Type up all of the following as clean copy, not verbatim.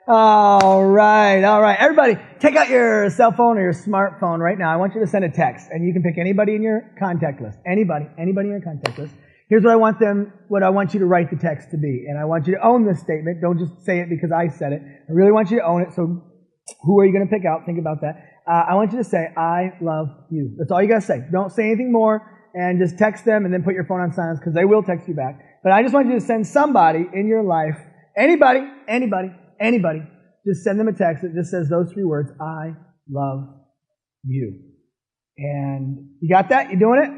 All right. Everybody, take out your cell phone or your smartphone right now. I want you to send a text, and you can pick anybody in your contact list. Anybody in your contact list. Here's what I want you to write the text to be. And I want you to own this statement. Don't just say it because I said it. I really want you to own it. So who are you going to pick out? Think about that. I want you to say, I love you. That's all you got to say. Don't say anything more, and just text them and then put your phone on silence because they will text you back. But I just want you to send somebody in your life, anybody, just send them a text that just says those 3 words, I love you. And you got that? You doing it?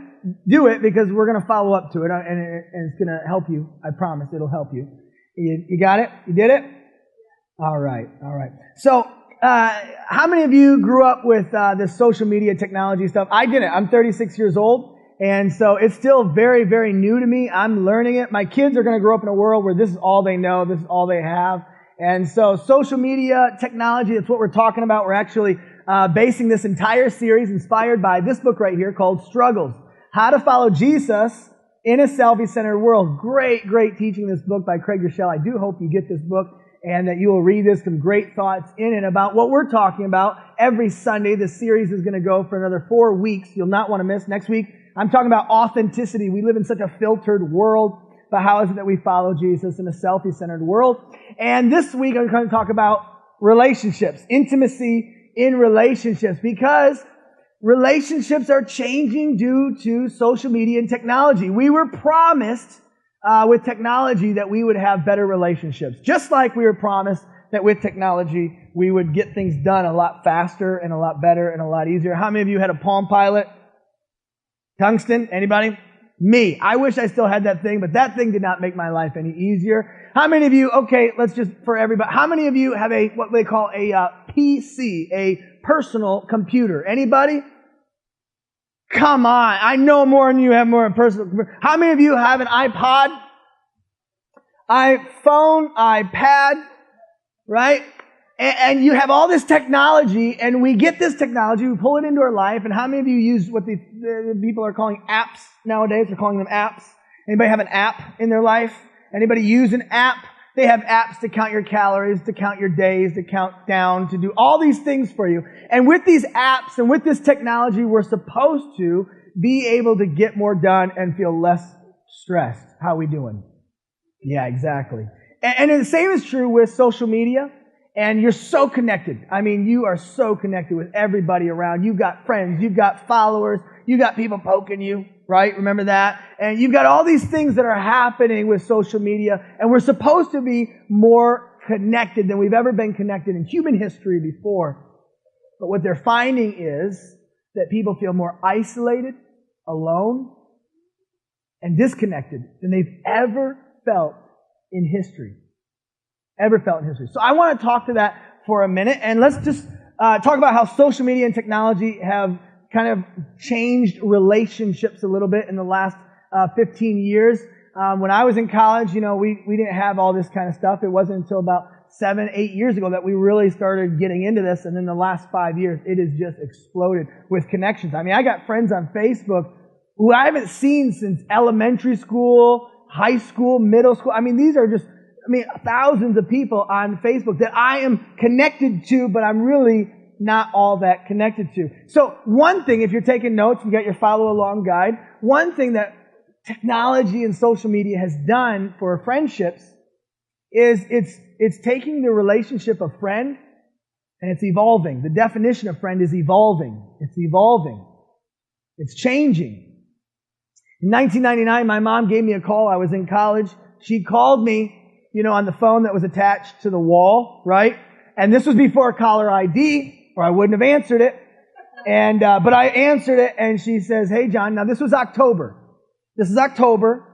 Do it, because we're going to follow up to it, and it's going to help you. I promise it'll help you. You got it? You did it? All right. So, how many of you grew up with this social media technology stuff? I didn't. I'm 36 years old, and so it's still very, very new to me. I'm learning it. My kids are going to grow up in a world where this is all they know, this is all they have. And so social media technology, that's what we're talking about. We're actually basing this entire series inspired by this book right here called Struggles. How to Follow Jesus in a Selfie-Centered World. Great teaching, this book by Craig Rochelle. I do hope you get this book and that you will read this. Some great thoughts in it about what we're talking about every Sunday. This series is going to go for another 4 weeks. You'll not want to miss. Next week, I'm talking about authenticity. We live in such a filtered world, but how is it that we follow Jesus in a selfie-centered world? And this week, I'm going to talk about relationships, intimacy in relationships, because relationships are changing due to social media and technology. We were promised with technology that we would have better relationships, just like we were promised that with technology we would get things done a lot faster and a lot better and a lot easier. How many of you had a Palm Pilot? Tungsten? Anybody? Me. I wish I still had that thing, but that thing did not make my life any easier. How many of you, okay, let's just, for everybody, how many of you have what they call a PC, a personal computer? Anybody? Come on. I know more than you have more than personal computer. How many of you have an iPod? iPhone, iPad, right? And you have all this technology, and we get this technology, we pull it into our life, and how many of you use what the people are calling apps nowadays? They're calling them apps. Anybody have an app in their life? Anybody use an app? They have apps to count your calories, to count your days, to count down, to do all these things for you. And with these apps and with this technology, we're supposed to be able to get more done and feel less stressed. How are we doing? Yeah, exactly. And the same is true with social media. And you're so connected. I mean, you are so connected with everybody around. You've got friends, you've got followers, you've got people poking you, right? Remember that? And you've got all these things that are happening with social media, and we're supposed to be more connected than we've ever been connected in human history before. But what they're finding is that people feel more isolated, alone, and disconnected than they've ever felt in history. So I want to talk to that for a minute, and let's just talk about how social media and technology have kind of changed relationships a little bit in the last 15 years. When I was in college, we didn't have all this kind of stuff. It wasn't until about 7, 8 years ago that we really started getting into this, and in the last 5 years, it has just exploded with connections. I mean, I got friends on Facebook who I haven't seen since elementary school, high school, middle school. I mean, these are just thousands of people on Facebook that I am connected to, but I'm really not all that connected to. So one thing, if you're taking notes, you got your follow along guide, one thing that technology and social media has done for friendships is it's taking the relationship of friend and it's evolving. The definition of friend is evolving. It's evolving. It's changing. In 1999, my mom gave me a call. I was in college. She called me on the phone that was attached to the wall, right? And this was before caller ID, or I wouldn't have answered it. And, but I answered it, and she says, "Hey, John," now this was October. This is October.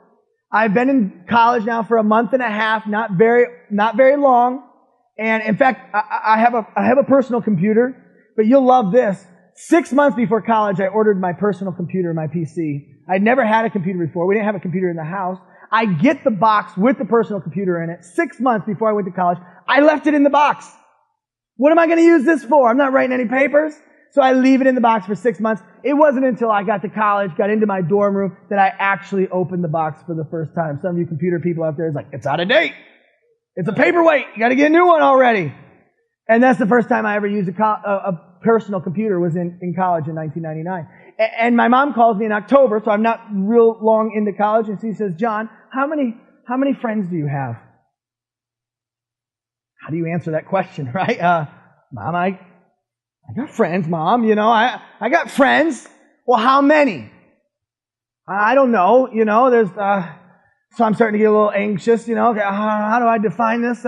I've been in college now for a month and a half, not very long. And in fact, I have a personal computer, but you'll love this. 6 months before college, I ordered my personal computer, my PC. I'd never had a computer before. We didn't have a computer in the house. I get the box with the personal computer in it 6 months before I went to college. I left it in the box. What am I going to use this for? I'm not writing any papers. So I leave it in the box for 6 months. It wasn't until I got to college, got into my dorm room, that I actually opened the box for the first time. Some of you computer people out there is like, it's out of date. It's a paperweight. You got to get a new one already. And that's the first time I ever used a personal computer was in college in 1999. And my mom calls me in October, so I'm not real long into college, and she says, John, how many friends do you have? How do you answer that question, right? Mom, I got friends, Mom. I got friends. Well, how many? I don't know. There's, so I'm starting to get a little anxious, Okay, how do I define this?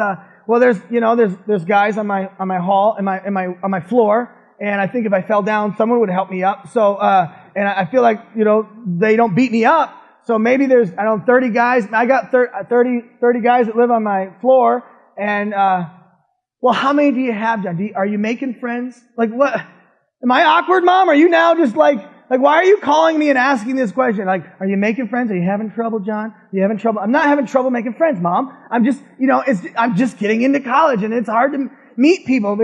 Well, there's guys on my hall, on my floor, and I think if I fell down, someone would help me up. So, and I feel like, they don't beat me up. So maybe there's, 30 guys. I got 30 guys that live on my floor. And, well, how many do you have, John? Are you making friends? Like, what? Am I awkward, Mom? Are you now just like, why are you calling me and asking this question? Like, are you making friends? Are you having trouble, John? Are you having trouble? I'm not having trouble making friends, Mom. I'm just, I'm just getting into college and it's hard to meet people.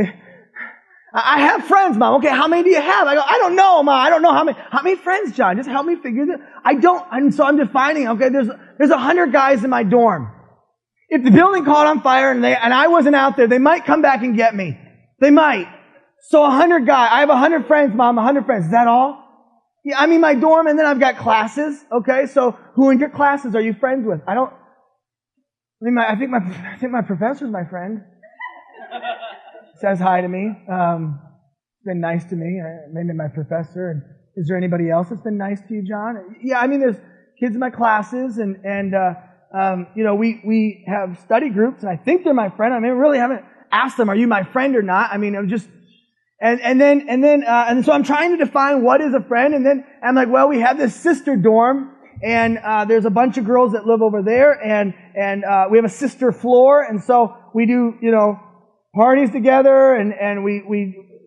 I have friends, Mom. Okay, how many do you have? I go, I don't know, Mom. I don't know how many friends, John? Just help me figure this. So I'm defining, okay, there's 100 guys in my dorm. If the building caught on fire and I wasn't out there, they might come back and get me. They might. So 100 guys. I have 100 friends, Mom. 100 friends. Is that all? Yeah, I'm in my dorm and then I've got classes. Okay, so who in your classes are you friends with? I think my professor's my friend. Says hi to me. Been nice to me. Maybe my professor. And is there anybody else that's been nice to you, John? Yeah, there's kids in my classes and we have study groups and I think they're my friend. I really haven't asked them, are you my friend or not? I'm just, and so I'm trying to define what is a friend. And then I'm like, well, we have this sister dorm and, there's a bunch of girls that live over there and we have a sister floor. And so we do, parties together and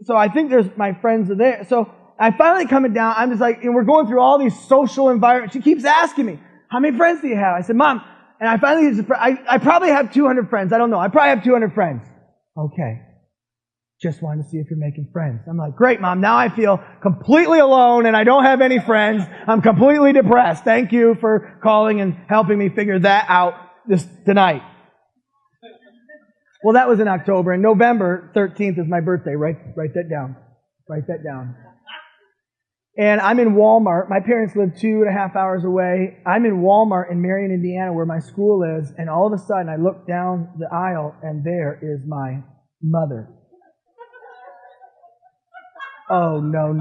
so I think there's my friends are there. So I finally coming down. I'm just like, and we're going through all these social environments. She keeps asking me, how many friends do you have? I said, Mom, and I finally, I probably have 200 friends. I don't know. I probably have 200 friends. Okay. Just wanted to see if you're making friends. I'm like, great, Mom. Now I feel completely alone and I don't have any friends. I'm completely depressed. Thank you for calling and helping me figure that out tonight. Well, that was in October. And November 13th is my birthday. Write that down. Write that down. And I'm in Walmart. My parents live 2.5 hours away. I'm in Walmart in Marion, Indiana, where my school is. And all of a sudden, I look down the aisle, and there is my mother. Oh, no.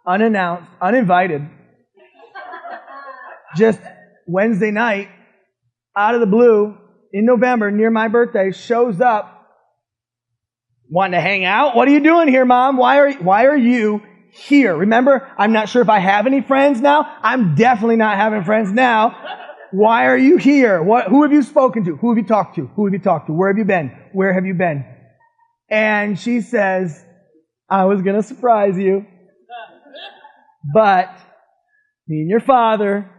Unannounced, uninvited. Just Wednesday night, out of the blue, in November, near my birthday, shows up. Wanting to hang out? What are you doing here, Mom? Why are you here? Remember, I'm not sure if I have any friends now. I'm definitely not having friends now. Why are you here? Who have you spoken to? Who have you talked to? Who have you talked to? Where have you been? Where have you been? And she says, I was going to surprise you, but me and your father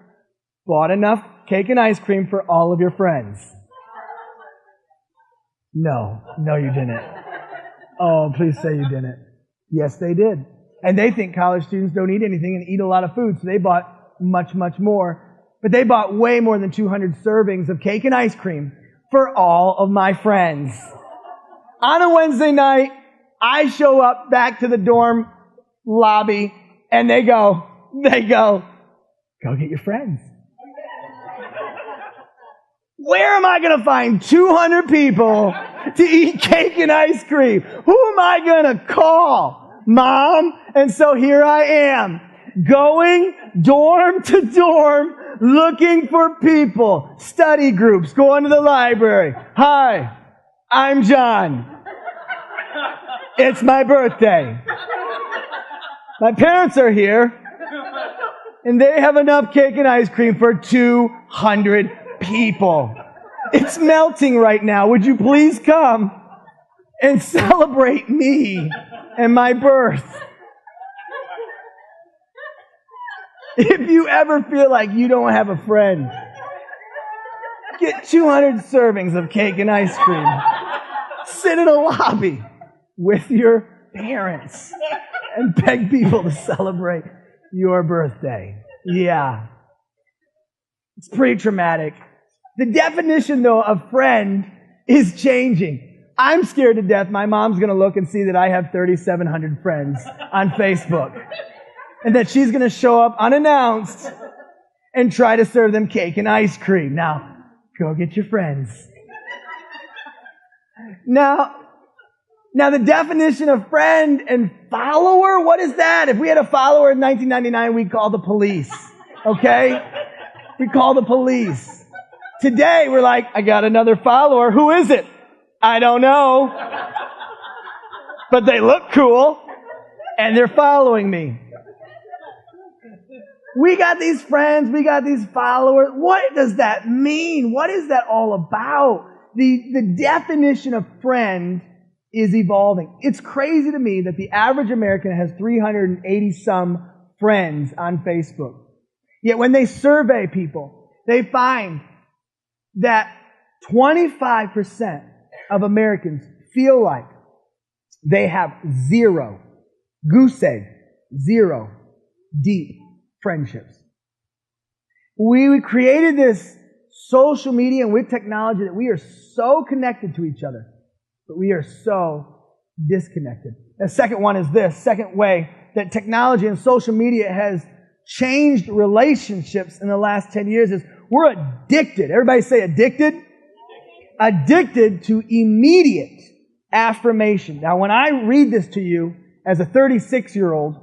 bought enough cake and ice cream for all of your friends. No, you didn't. Oh, please say you didn't. Yes, they did. And they think college students don't eat anything and eat a lot of food, so they bought much, much more. But they bought way more than 200 servings of cake and ice cream for all of my friends. On a Wednesday night, I show up back to the dorm lobby, and they go, go get your friends. Where am I going to find 200 people to eat cake and ice cream? Who am I going to call? Mom? And so here I am, going dorm to dorm, looking for people, study groups, going to the library. Hi, I'm John. It's my birthday. My parents are here, and they have enough cake and ice cream for 200 people. It's melting right now. Would you please come and celebrate me and my birth? If you ever feel like you don't have a friend, get 200 servings of cake and ice cream. Sit in a lobby with your parents and beg people to celebrate your birthday. Yeah. It's pretty traumatic. The definition, though, of friend is changing. I'm scared to death my mom's going to look and see that I have 3,700 friends on Facebook. And that she's going to show up unannounced and try to serve them cake and ice cream. Now, go get your friends. Now, the definition of friend and follower, what is that? If we had a follower in 1999, we'd call the police. Okay? We'd call the police. Today, we're like, I got another follower. Who is it? I don't know. But they look cool, and they're following me. We got these friends, we got these followers. What does that mean? What is that all about? The definition of friend is evolving. It's crazy to me that the average American has 380 some friends on Facebook. Yet when they survey people, they find that 25% of Americans feel like they have zero, goose egg, zero deep friendships. We created this social media and with technology that we are so connected to each other, but we are so disconnected. The second one is this. Second way that technology and social media has changed relationships in the last 10 years is we're addicted. Everybody say addicted? Addicted to immediate affirmation. Now, when I read this to you as a 36-year-old,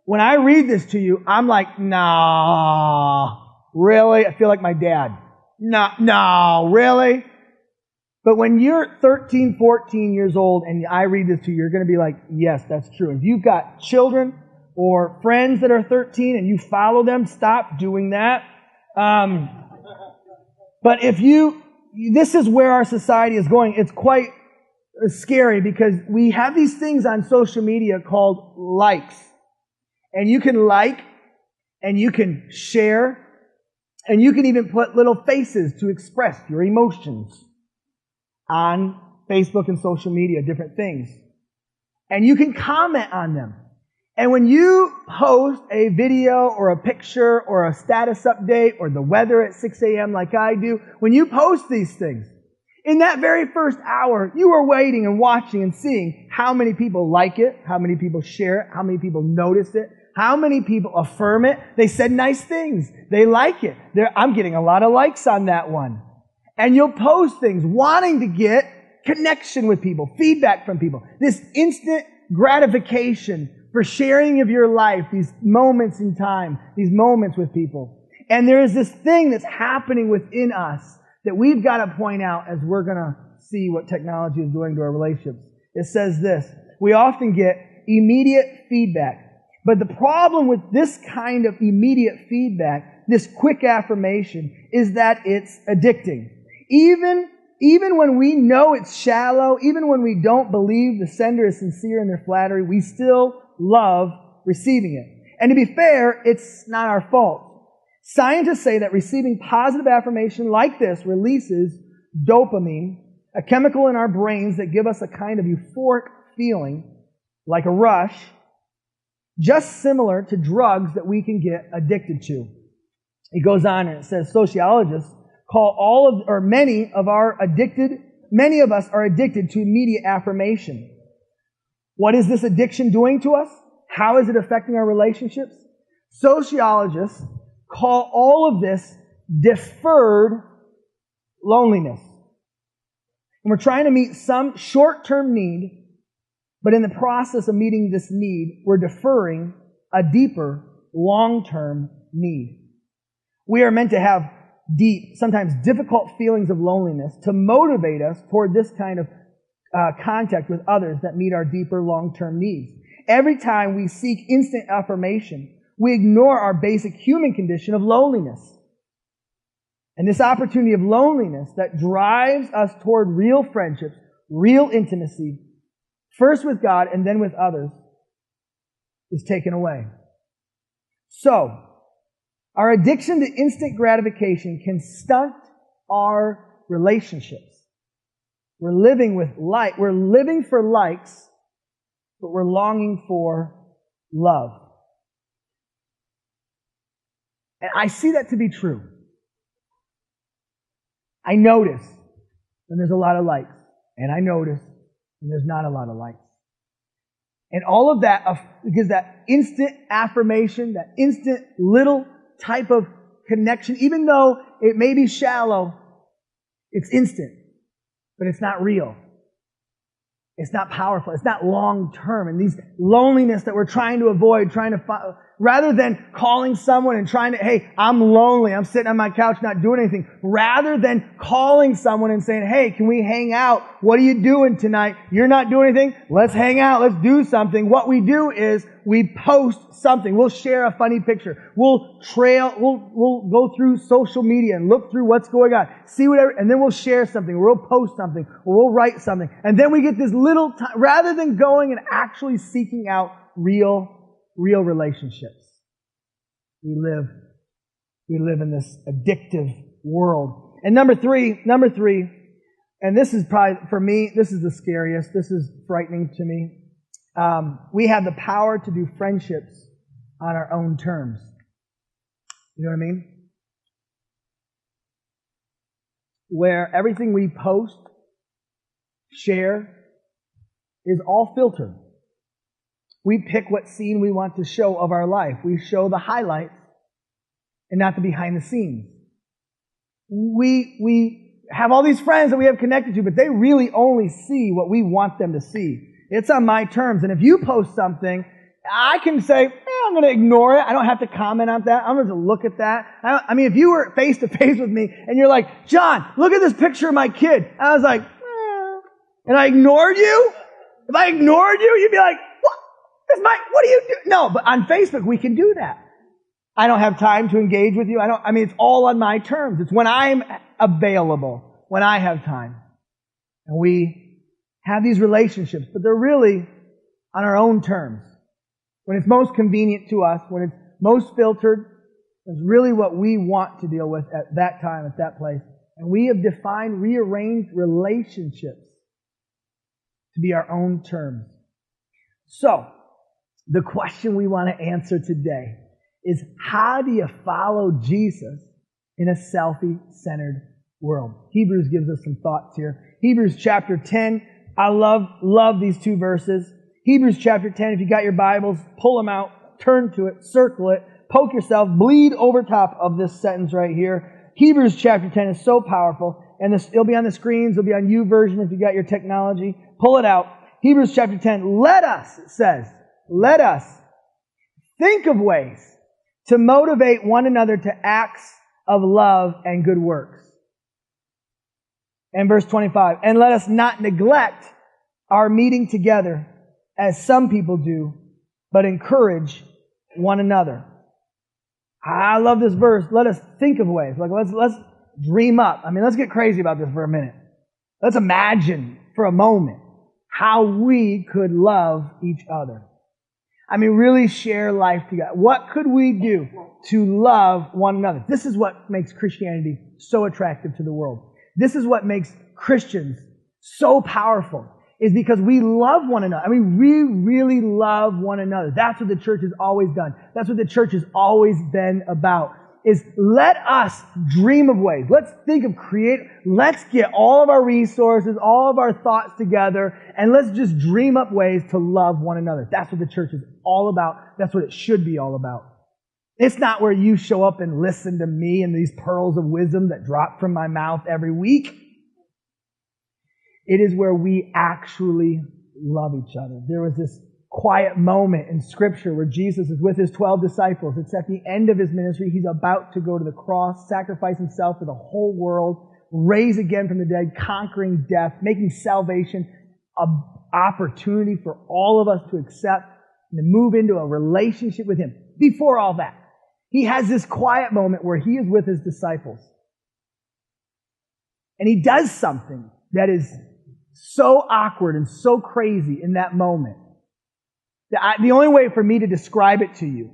when I read this to you, I'm like, nah, really? I feel like my dad. No, really? But when you're 13, 14 years old and I read this to you, you're going to be like, yes, that's true. If you've got children or friends that are 13 and you follow them, stop doing that. But this is where our society is going. It's quite scary because we have these things on social media called likes. And you can like, and you can share, and you can even put little faces to express your emotions on Facebook and social media, different things. And you can comment on them. And when you post a video or a picture or a status update or the weather at 6 a.m. like I do, when you post these things, in that very first hour, you are waiting and watching and seeing how many people like it, how many people share it, how many people notice it, how many people affirm it. They said nice things. They like it. I'm getting a lot of likes on that one. And you'll post things wanting to get connection with people, feedback from people. This instant gratification for sharing of your life, these moments in time, these moments with people. And there is this thing that's happening within us that we've got to point out as we're going to see what technology is doing to our relationships. It says this: we often get immediate feedback. But the problem with this kind of immediate feedback, this quick affirmation, is that it's addicting. Even when we know it's shallow, even when we don't believe the sender is sincere in their flattery, we still love receiving it. And to be fair, it's not our fault. Scientists say that receiving positive affirmation like this releases dopamine, a chemical in our brains that give us a kind of euphoric feeling, like a rush, just similar to drugs that we can get addicted to. It goes on and it says sociologists call many of us are addicted to immediate affirmation. What is this addiction doing to us? How is it affecting our relationships? Sociologists call all of this deferred loneliness. And we're trying to meet some short-term need, but in the process of meeting this need, we're deferring a deeper, long-term need. We are meant to have deep, sometimes difficult feelings of loneliness to motivate us toward this kind of contact with others that meet our deeper, long-term needs. Every time we seek instant affirmation, we ignore our basic human condition of loneliness. And this opportunity of loneliness that drives us toward real friendships, real intimacy, first with God and then with others, is taken away. So, our addiction to instant gratification can stunt our relationships. We're living for likes, but we're longing for love. And I see that to be true. I notice when there's a lot of likes, and I notice when there's not a lot of likes. And all of that, because that instant affirmation, that instant little type of connection, even though it may be shallow, it's instant, but it's not real. It's not powerful. It's not long term. And these loneliness that we're trying to avoid, rather than calling someone and trying to, hey, I'm lonely, I'm sitting on my couch not doing anything, rather than calling someone and saying, hey, can we hang out? What are you doing tonight? You're not doing anything? Let's hang out. Let's do something. What we do is we post something. We'll share a funny picture. We'll go through social media and look through what's going on. See whatever, and then we'll share something. Or we'll post something. Or we'll write something. And then we get this little time, rather than going and actually seeking out real relationships. We live in this addictive world. And number three, and this is probably, for me, this is the scariest. This is frightening to me. We have the power to do friendships on our own terms. You know what I mean? Where everything we post, share, is all filtered. We pick what scene we want to show of our life. We show the highlights and not the behind the scenes. We have all these friends that we have connected to, but they really only see what we want them to see. It's on my terms. And if you post something, I can say, I'm going to ignore it. I don't have to comment on that. I'm going to look at that. I mean, if you were face to face with me and you're like, John, look at this picture of my kid. And I was like, and I ignored you. If I ignored you, you'd be like, what do you do? No, but on Facebook, we can do that. I don't have time to engage with you. It's all on my terms. It's when I'm available, when I have time. And we have these relationships, but they're really on our own terms. When it's most convenient to us, when it's most filtered, it's really what we want to deal with at that time, at that place. And we have defined, rearranged relationships to be our own terms. So, the question we want to answer today is, how do you follow Jesus in a selfie-centered world? Hebrews gives us some thoughts here. Hebrews chapter 10, I love these two verses. Hebrews chapter 10, if you got your Bibles, pull them out, turn to it, circle it, poke yourself, bleed over top of this sentence right here. Hebrews chapter 10 is so powerful, and it'll be on the screens, it'll be on YouVersion if you got your technology. Pull it out. Hebrews chapter 10, let us think of ways to motivate one another to acts of love and good works. And verse 25, and let us not neglect our meeting together as some people do, but encourage one another. I love this verse. Let us think of ways. Like let's dream up. Let's get crazy about this for a minute. Let's imagine for a moment how we could love each other. Really share life together. What could we do to love one another? This is what makes Christianity so attractive to the world. This is what makes Christians so powerful, is because we love one another. We really love one another. That's what the church has always done. That's what the church has always been about, is let us dream of ways. Let's think of let's get all of our resources, all of our thoughts together, and let's just dream up ways to love one another. That's what the church is all about. That's what it should be all about. It's not where you show up and listen to me and these pearls of wisdom that drop from my mouth every week. It is where we actually love each other. There was this quiet moment in Scripture where Jesus is with his 12 disciples. It's at the end of his ministry. He's about to go to the cross, sacrifice himself for the whole world, raise again from the dead, conquering death, making salvation an opportunity for all of us to accept and to move into a relationship with him. Before all that, he has this quiet moment where he is with his disciples. And he does something that is so awkward and so crazy in that moment. The only way for me to describe it to you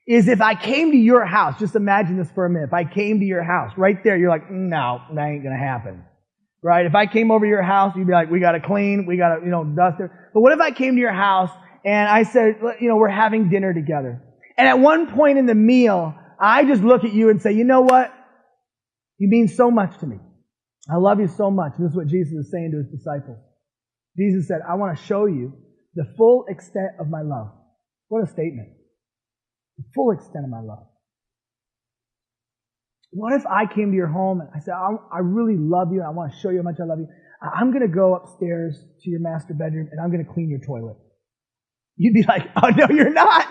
is if I came to your house. Just imagine this for a minute. If I came to your house, right there, you're like, no, that ain't going to happen. Right? If I came over to your house, you'd be like, we got to clean, we got to, dust it. But what if I came to your house and I said, we're having dinner together. And at one point in the meal, I just look at you and say, you know what? You mean so much to me. I love you so much. This is what Jesus is saying to his disciples. Jesus said, I want to show you the full extent of my love. What a statement. The full extent of my love. What if I came to your home and I said, I really love you and I want to show you how much I love you. I'm going to go upstairs to your master bedroom and I'm going to clean your toilet. You'd be like, oh, no, you're not.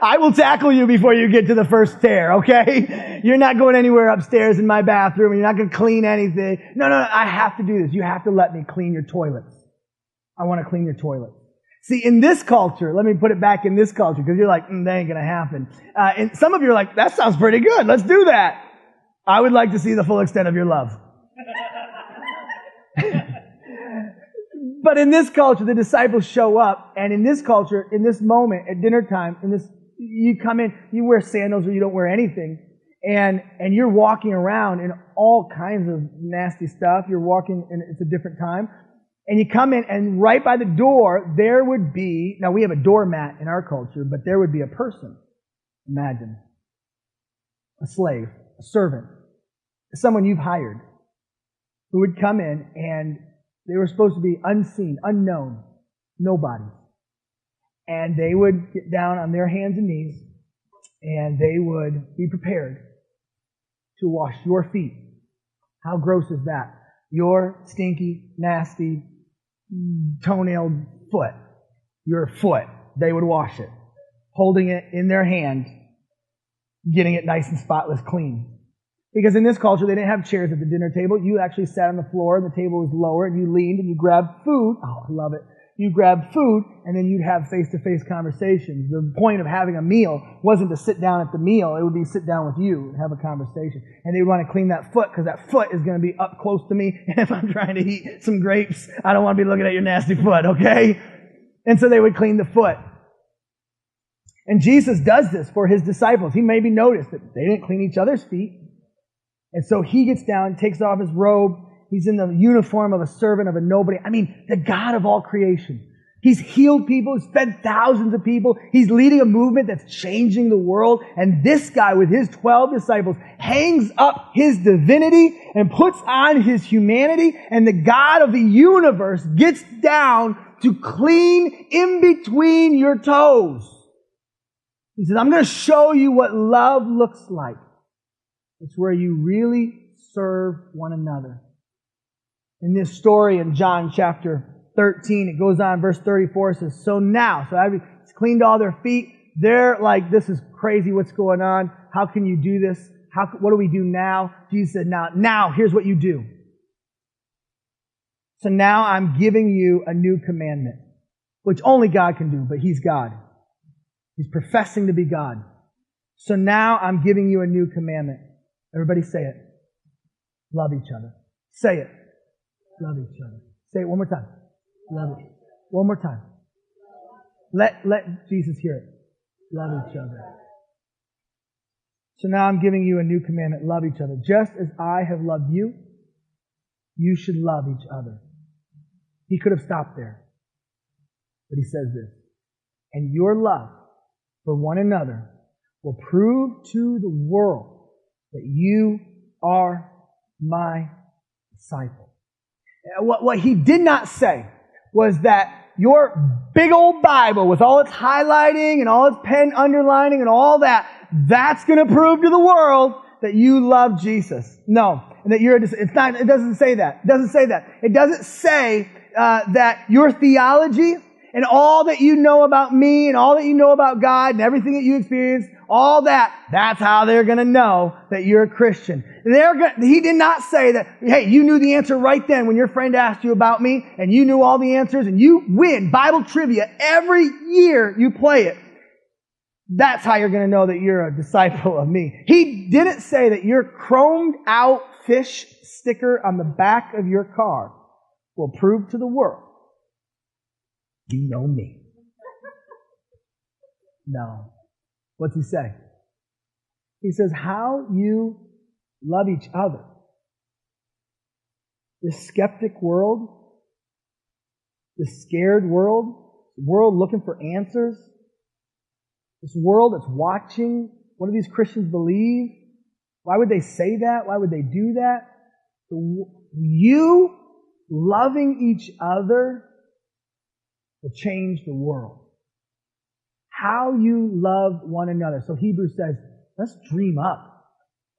I will tackle you before you get to the first stair, okay? You're not going anywhere upstairs in my bathroom. You're not going to clean anything. No, I have to do this. You have to let me clean your toilets. I want to clean your toilets. See, in this culture, let me put it back in this culture, because you're like, that ain't going to happen. And some of you are like, that sounds pretty good. Let's do that. I would like to see the full extent of your love. But in this culture, the disciples show up, and in this culture, in this moment, at dinner time, you come in, you wear sandals or you don't wear anything, and you're walking around in all kinds of nasty stuff. You're walking, and it's a different time. And you come in, and right by the door, there would be, now we have a doormat in our culture, but there would be a person. Imagine. A slave, a servant, someone you've hired, who would come in, and they were supposed to be unseen, unknown, nobody. And they would get down on their hands and knees, and they would be prepared to wash your feet. How gross is that? Your stinky, nasty, toenailed foot. Your foot. They would wash it, holding it in their hand, getting it nice and spotless clean. Because in this culture, they didn't have chairs at the dinner table. You actually sat on the floor, and the table was lower, and you leaned, and you grabbed food. Oh, I love it. You grabbed food, and then you'd have face-to-face conversations. The point of having a meal wasn't to sit down at the meal. It would be sit down with you and have a conversation. And they would want to clean that foot, because that foot is going to be up close to me. And if I'm trying to eat some grapes, I don't want to be looking at your nasty foot, okay? And so they would clean the foot. And Jesus does this for his disciples. He maybe noticed that they didn't clean each other's feet. And so he gets down, takes off his robe. He's in the uniform of a servant of a nobody. I mean, the God of all creation. He's healed people. He's fed thousands of people. He's leading a movement that's changing the world. And this guy with his 12 disciples hangs up his divinity and puts on his humanity. And the God of the universe gets down to clean in between your toes. He says, I'm going to show you what love looks like. It's where you really serve one another. In this story in John chapter 13, it goes on, verse 34, it says, so now, it's cleaned all their feet. They're like, this is crazy, what's going on? How can you do this? What do we do now? Jesus said, now, here's what you do. So now I'm giving you a new commandment, which only God can do, but He's God. He's professing to be God. So now I'm giving you a new commandment. Everybody say it. Love each other. Say it. Love each other. Say it one more time. Love it. One more time. Let Jesus hear it. Love each other. So now I'm giving you a new commandment. Love each other. Just as I have loved you, you should love each other. He could have stopped there. But he says this. And your love for one another will prove to the world that you are my disciple. What he did not say was that your big old Bible with all its highlighting and all its pen underlining and all that, that's going to prove to the world that you love Jesus. No. And that you're it doesn't say that. It doesn't say that. It doesn't say that your theology and all that you know about me and all that you know about God and everything that you experience, all that's how they're going to know that you're a Christian. He did not say that, hey, you knew the answer right then when your friend asked you about me and you knew all the answers and you win Bible trivia every year you play it. That's how you're going to know that you're a disciple of me. He didn't say that your chromed out fish sticker on the back of your car will prove to the world you know me. No. What's he say? He says, how you love each other. This skeptic world, this scared world, the world looking for answers, this world that's watching, what do these Christians believe? Why would they say that? Why would they do that? You loving each other will change the world. How you love one another. So Hebrews says, let's dream up.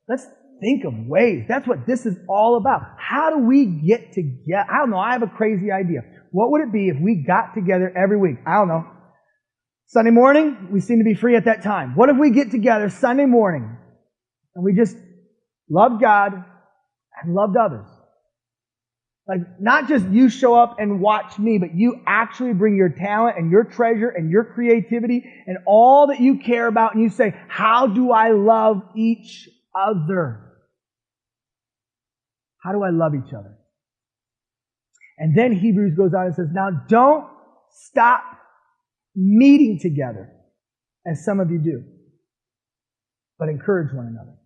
Let's think of ways. That's what this is all about. How do we get together? I don't know. I have a crazy idea. What would it be if we got together every week? I don't know. Sunday morning, we seem to be free at that time. What if we get together Sunday morning and we just loved God and loved others? Like, not just you show up and watch me, but you actually bring your talent and your treasure and your creativity and all that you care about, and you say, how do I love each other? How do I love each other? And then Hebrews goes on and says, now don't stop meeting together, as some of you do, but encourage one another.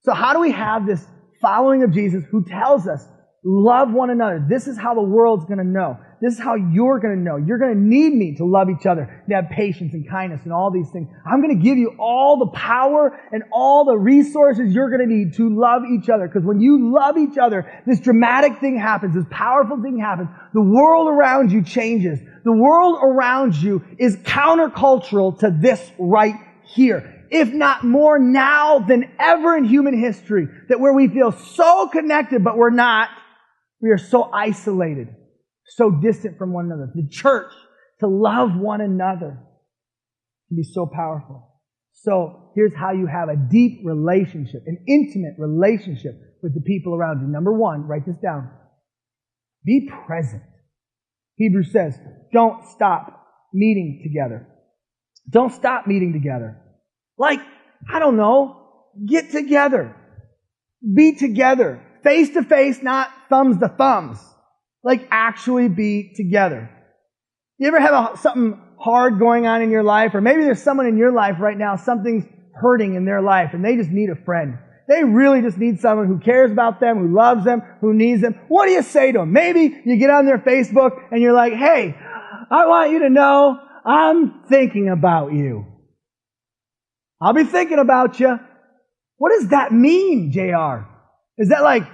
So how do we have this following of Jesus who tells us, love one another? This is how the world's going to know. This is how you're going to know. You're going to need me to love each other, to have patience and kindness and all these things. I'm going to give you all the power and all the resources you're going to need to love each other. Because when you love each other, this dramatic thing happens, this powerful thing happens. The world around you changes. The world around you is countercultural to this right here. If not more now than ever in human history, that where we feel so connected, but we're not, we are so isolated, so distant from one another. The church, to love one another, can be so powerful. So here's how you have a deep relationship, an intimate relationship with the people around you. Number one, write this down. Be present. Hebrews says, don't stop meeting together. Don't stop meeting together. Like, I don't know, get together. Be together. Face to face, not thumbs to thumbs. Like, actually be together. You ever have something hard going on in your life? Or maybe there's someone in your life right now, something's hurting in their life, and they just need a friend. They really just need someone who cares about them, who loves them, who needs them. What do you say to them? Maybe you get on their Facebook and you're like, hey, I want you to know I'm thinking about you. I'll be thinking about you. What does that mean, JR? Is that like,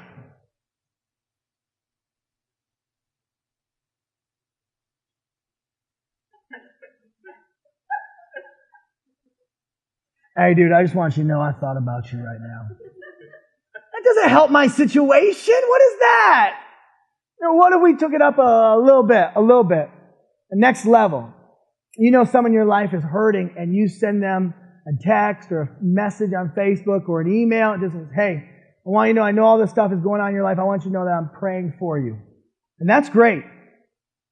hey dude, I just want you to know I thought about you right now. That doesn't help my situation. What is that? You know, what if we took it up a little bit, the next level? You know someone in your life is hurting and you send them a text or a message on Facebook or an email. It just says, hey, I want you to know I know all this stuff is going on in your life. I want you to know that I'm praying for you. And that's great.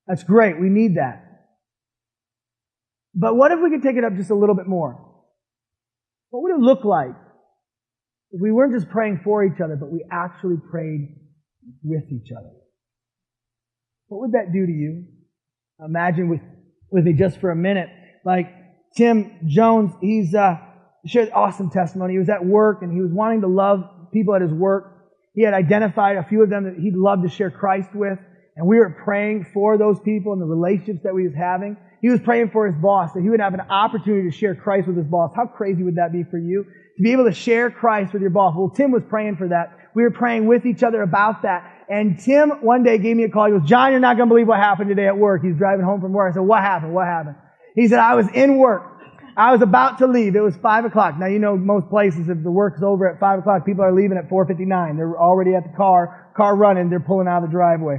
That's great. We need that. But what if we could take it up just a little bit more? What would it look like if we weren't just praying for each other, but we actually prayed with each other? What would that do to you? Imagine with me just for a minute, like Tim Jones, he's shared an awesome testimony. He was at work and he was wanting to love people at his work. He had identified a few of them that he'd love to share Christ with, and we were praying for those people and the relationships that he was having. He was praying for his boss, that he would have an opportunity to share Christ with his boss. How crazy would that be for you? To be able to share Christ with your boss. Well, Tim was praying for that. We were praying with each other about that. And Tim one day gave me a call. He goes, John, you're not going to believe what happened today at work. He's driving home from work. I said, what happened? What happened? He said, I was in work. I was about to leave. It was 5 o'clock. Now, you know, most places, if the work's over at 5 o'clock, people are leaving at 4:59. They're already at the car running. They're pulling out of the driveway.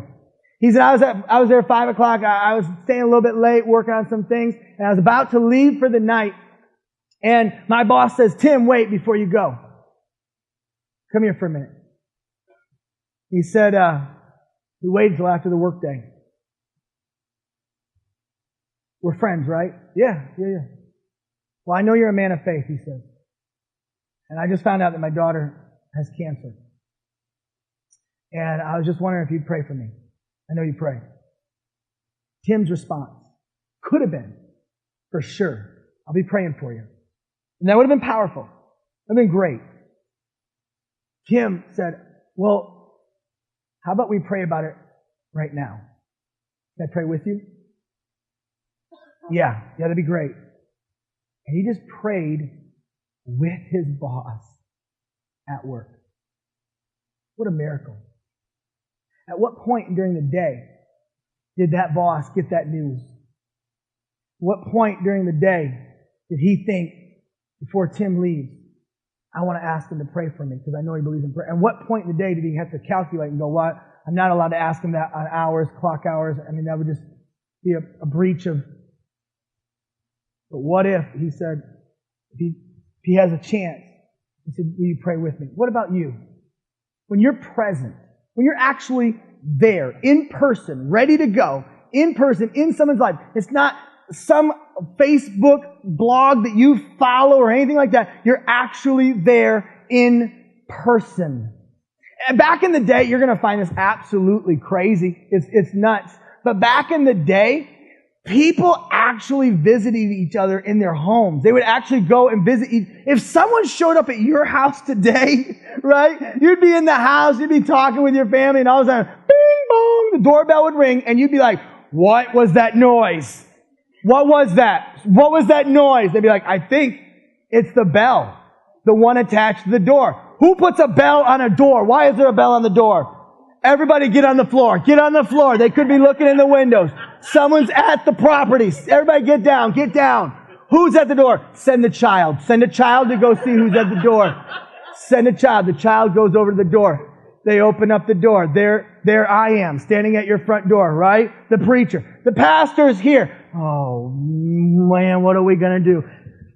He said, I was there at 5 o'clock. I was staying a little bit late, working on some things, and I was about to leave for the night. And my boss says, Tim, wait before you go. Come here for a minute. He said, we waited until after the workday. We're friends, right? Yeah. Well, I know you're a man of faith, he said. And I just found out that my daughter has cancer. And I was just wondering if you'd pray for me. I know you pray. Tim's response could have been, for sure, I'll be praying for you. And that would have been powerful. That would have been great. Tim said, well, how about we pray about it right now? Can I pray with you? Yeah, that'd be great. And he just prayed with his boss at work. What a miracle. At what point during the day did that boss get that news? What point during the day did he think, before Tim leaves, I want to ask him to pray for me because I know he believes in prayer? And what point in the day did he have to calculate and go, what? I'm not allowed to ask him that on hours, clock hours. I mean, that would just be a breach of... But what if, he said, if he has a chance, he said, will you pray with me? What about you? When you're present, when you're actually there, in person, ready to go, in person, in someone's life, it's not some Facebook blog that you follow or anything like that. You're actually there in person. And back in the day, you're going to find this absolutely crazy. It's nuts. But back in the day, people actually visited each other in their homes. They would actually go and visit. If someone showed up at your house today, right, you'd be in the house, you'd be talking with your family, and all of a sudden, bing, bong, the doorbell would ring, and you'd be like, what was that noise? What was that? What was that noise? They'd be like, I think it's the bell, the one attached to the door. Who puts a bell on a door? Why is there a bell on the door? Everybody get on the floor. Get on the floor. They could be looking in the windows. Someone's at the property. Everybody get down. Get down. Who's at the door? Send the child. Send a child to go see who's at the door. Send a child. The child goes over to the door. They open up the door. There I am, standing at your front door, right? The preacher. The pastor's here. Oh, man, what are we going to do?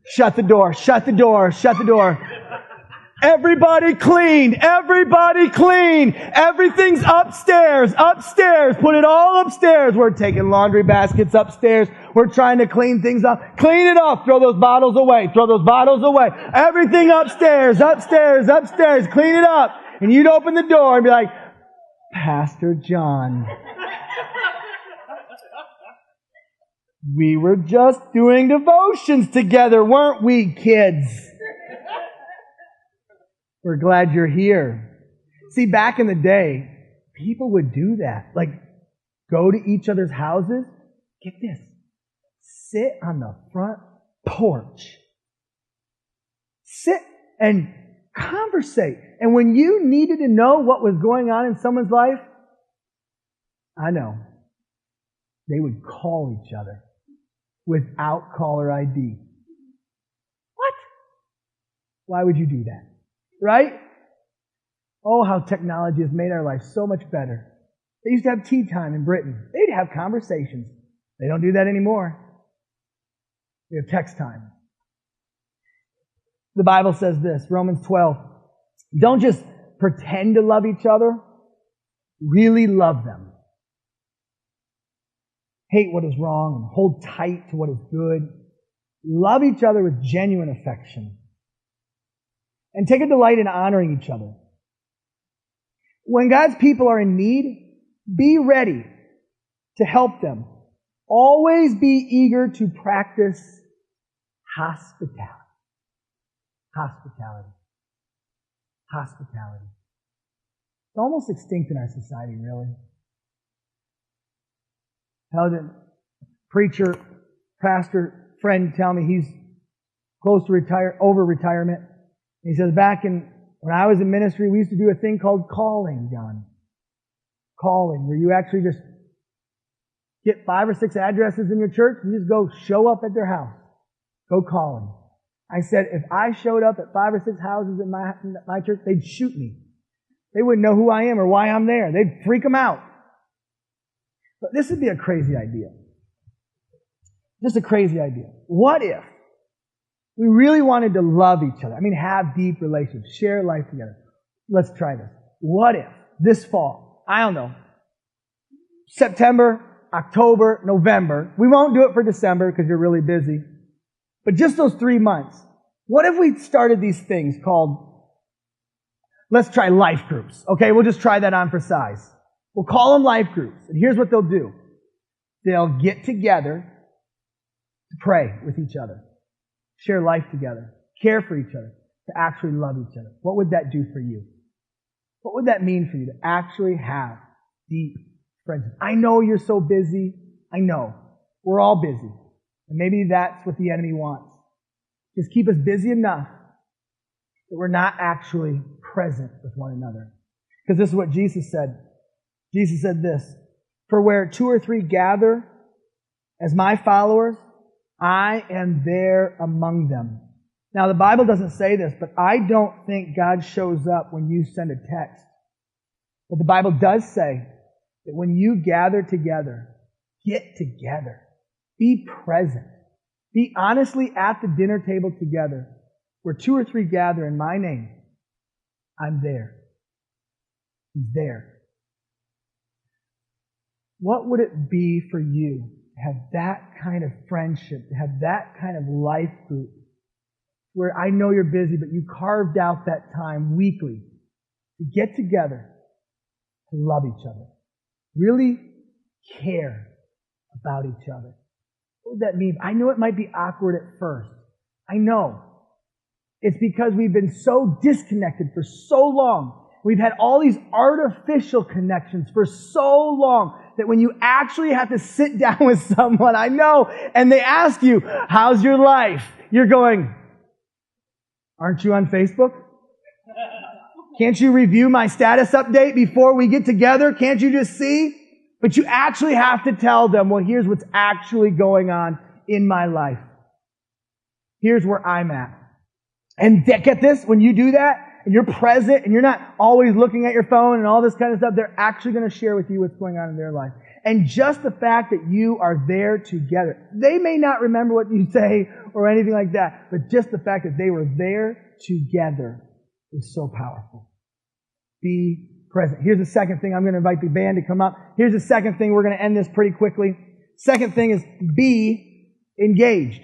Shut the door. Shut the door. Shut the door. Everybody clean. Everybody clean. Everything's upstairs. Upstairs. Put it all upstairs. We're taking laundry baskets upstairs. We're trying to clean things up. Clean it up. Throw those bottles away. Throw those bottles away. Everything upstairs. Upstairs. Upstairs. Clean it up. And you'd open the door and be like, Pastor John, we were just doing devotions together, weren't we, kids? We're glad you're here. See, back in the day, people would do that. Like, go to each other's houses. Get this. Sit on the front porch. Sit and conversate. And when you needed to know what was going on in someone's life, I know, they would call each other without caller ID. What? Why would you do that? Right? Oh, how technology has made our life so much better. They used to have tea time in Britain. They'd have conversations. They don't do that anymore. They have text time. The Bible says this, Romans 12. Don't just pretend to love each other. Really love them. Hate what is wrong and hold tight to what is good. Love each other with genuine affection. And take a delight in honoring each other. When God's people are in need, be ready to help them. Always be eager to practice hospitality. Hospitality. Hospitality. It's almost extinct in our society, really. I had a preacher, pastor, friend tell me he's close to over retirement. He says, when I was in ministry, we used to do a thing called calling, John. Calling, where you actually just get 5 or 6 addresses in your church and you just go show up at their house. Go calling. I said, if I showed up at 5 or 6 houses in my church, they'd shoot me. They wouldn't know who I am or why I'm there. They'd freak them out. But this would be a crazy idea. Just a crazy idea. What if we really wanted to love each other? I mean, have deep relationships, share life together. Let's try this. What if this fall, I don't know, September, October, November, we won't do it for December because you're really busy, but just those 3 months, what if we started these things called, let's try life groups. Okay, we'll just try that on for size. We'll call them life groups. And here's what they'll do. They'll get together to pray with each other, share life together, care for each other, to actually love each other. What would that do for you? What would that mean for you to actually have deep friendships? I know you're so busy. I know. We're all busy. And maybe that's what the enemy wants. Just keep us busy enough that we're not actually present with one another. Because this is what Jesus said. Jesus said this, "For where 2 or 3 gather as my followers, I am there among them." Now, the Bible doesn't say this, but I don't think God shows up when you send a text. But the Bible does say that when you gather together, get together, be present, be honestly at the dinner table together. Where 2 or 3 gather in my name, I'm there. He's there. What would it be for you to have that kind of friendship, to have that kind of life group, where I know you're busy, but you carved out that time weekly to get together, to love each other, really care about each other? What would that mean? I know it might be awkward at first. I know. It's because we've been so disconnected for so long. We've had all these artificial connections for so long that when you actually have to sit down with someone, I know, and they ask you, "How's your life?" You're going, "Aren't you on Facebook? Can't you review my status update before we get together? Can't you just see?" But you actually have to tell them, "Well, here's what's actually going on in my life. Here's where I'm at." And get this, when you do that, and you're present, and you're not always looking at your phone and all this kind of stuff, they're actually going to share with you what's going on in their life. And just the fact that you are there together, they may not remember what you say or anything like that, but just the fact that they were there together is so powerful. Be present. Here's the second thing. I'm going to invite the band to come up. Here's the second thing. We're going to end this pretty quickly. Second thing is be engaged.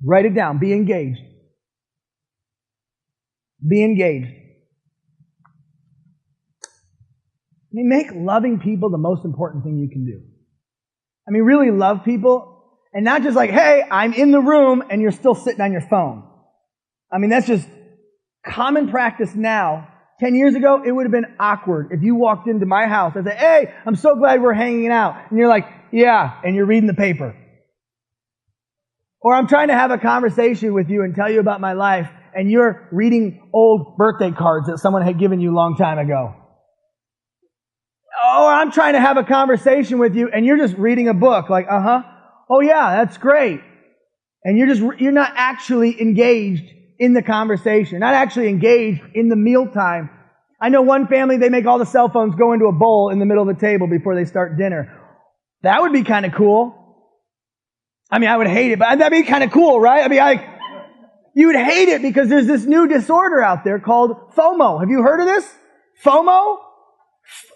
Write it down. Be engaged. Be engaged. I mean, make loving people the most important thing you can do. I mean, really love people, and not just like, "Hey, I'm in the room," and you're still sitting on your phone. I mean, that's just common practice now. 10 years ago, it would have been awkward if you walked into my house and said, "Hey, I'm so glad we're hanging out." And you're like, "Yeah," and you're reading the paper. Or I'm trying to have a conversation with you and tell you about my life, and you're reading old birthday cards that someone had given you a long time ago. Or I'm trying to have a conversation with you, and you're just reading a book, like, "Oh yeah, that's great." And you're not actually engaged in the conversation, not actually engaged in the mealtime. I know one family, they make all the cell phones go into a bowl in the middle of the table before they start dinner. That would be kind of cool. I mean, I would hate it, but that'd be kind of cool, right? I mean, you would hate it because there's this new disorder out there called FOMO. Have you heard of this? FOMO?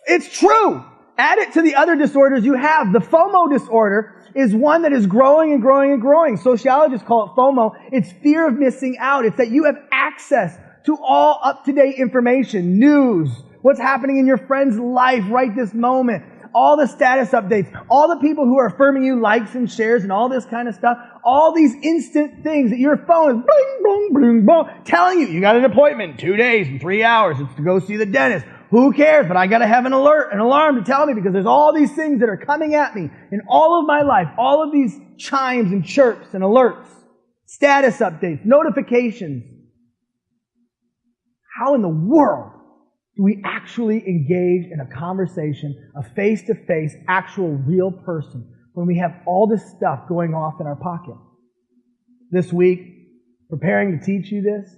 It's true. Add it to the other disorders you have. The FOMO disorder is one that is growing and growing and growing. Sociologists call it FOMO. It's fear of missing out. It's that you have access to all up-to-date information, news, what's happening in your friend's life right this moment, all the status updates, all the people who are affirming you likes and shares and all this kind of stuff, all these instant things that your phone is bling, bling, bling, bling, telling you got an appointment in 2 days and 3 hours. It's to go see the dentist. Who cares? But I got to have an alarm to tell me, because there's all these things that are coming at me in all of my life, all of these chimes and chirps and alerts, status updates, notifications. How in the world do we actually engage in a conversation, a face-to-face, actual real person, when we have all this stuff going off in our pocket? This week, preparing to teach you this,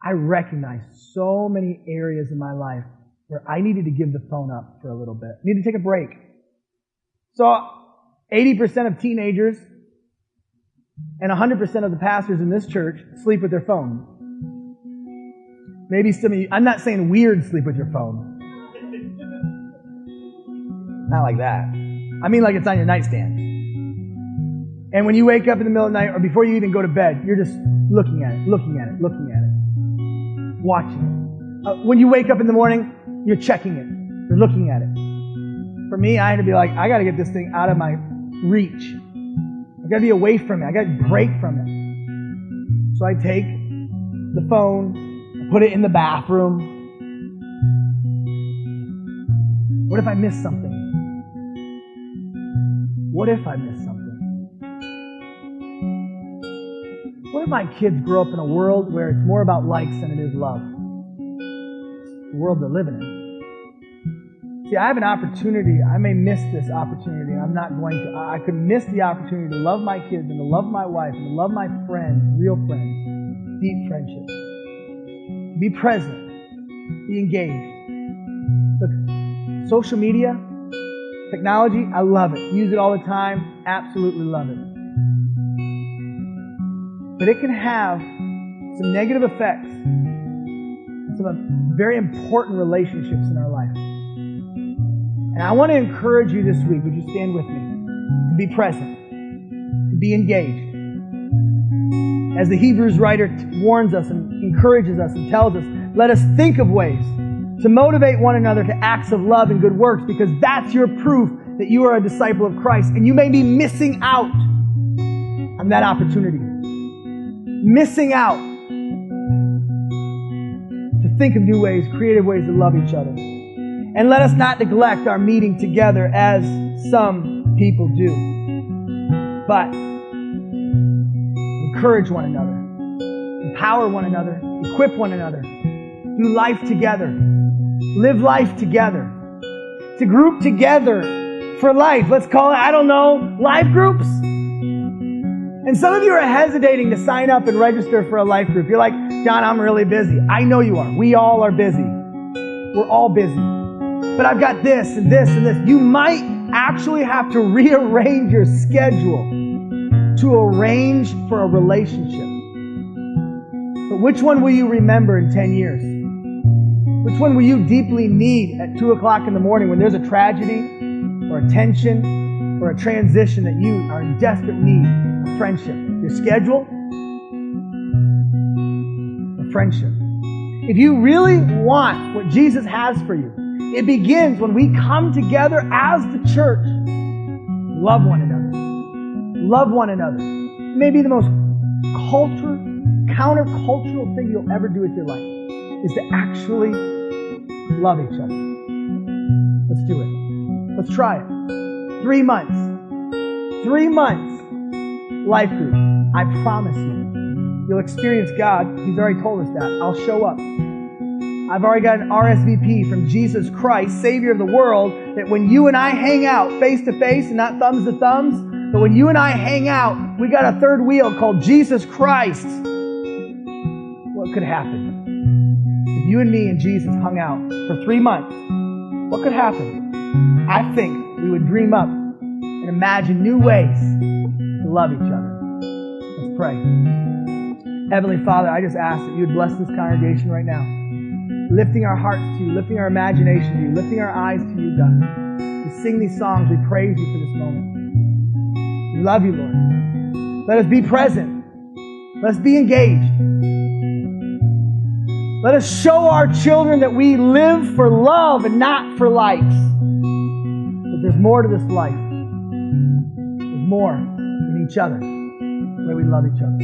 I recognized so many areas in my life where I needed to give the phone up for a little bit. I needed to take a break. So 80% of teenagers and 100% of the pastors in this church sleep with their phone. Maybe some of you, I'm not saying weird sleep with your phone. Not like that. I mean like it's on your nightstand. And when you wake up in the middle of the night, or before you even go to bed, you're just looking at it, watching it. When you wake up in the morning, you're checking it. You're looking at it. For me, I had to be like, I got to get this thing out of my reach. I got to be away from it. I got to break from it. So I take the phone, put it in the bathroom. What if I miss something? What if I miss something? What if my kids grow up in a world where it's more about likes than it is love? The world they're living in. See, I have an opportunity. I may miss this opportunity. I'm not going to. I could miss the opportunity to love my kids and to love my wife and to love my friends, real friends, deep friendships. Be present. Be engaged. Look, social media, technology, I love it. Use it all the time. Absolutely love it. But it can have some negative effects, some very important relationships in our life. And I want to encourage you this week, would you stand with me, to be present, to be engaged. As the Hebrews writer warns us and encourages us and tells us, let us think of ways to motivate one another to acts of love and good works, because that's your proof that you are a disciple of Christ. And you may be missing out on that opportunity. Missing out to think of new ways, creative ways to love each other. And let us not neglect our meeting together as some people do. But encourage one another, empower one another, equip one another, do life together, live life together, to group together for life. Let's call it, I don't know, life groups. And some of you are hesitating to sign up and register for a life group. You're like, John, I'm really busy. I know you are. We all are busy. We're all busy. But I've got this and this and this. You might actually have to rearrange your schedule to arrange for a relationship. But which one will you remember in 10 years? Which one will you deeply need at 2 o'clock in the morning when there's a tragedy or a tension or a transition that you are in desperate need of friendship? Your schedule or friendship? If you really want what Jesus has for you, it begins when we come together as the church. Love one another. Love one another. It may be the most countercultural thing you'll ever do with your life, is to actually love each other. Let's do it. Let's try it. 3 months. 3 months. Life group. I promise you. You'll experience God. He's already told us that. I'll show up. I've already got an RSVP from Jesus Christ, Savior of the world, that when you and I hang out face to face and not thumbs to thumbs, but when you and I hang out, we got a third wheel called Jesus Christ. What could happen? If you and me and Jesus hung out for 3 months, what could happen? I think we would dream up and imagine new ways to love each other. Let's pray. Heavenly Father, I just ask that you would bless this congregation right now. Lifting our hearts to you, lifting our imagination to you, lifting our eyes to you, God. We sing these songs, we praise you for this moment. We love you, Lord. Let us be present. Let us be engaged. Let us show our children that we live for love and not for likes. That there's more to this life. There's more in each other, where we love each other.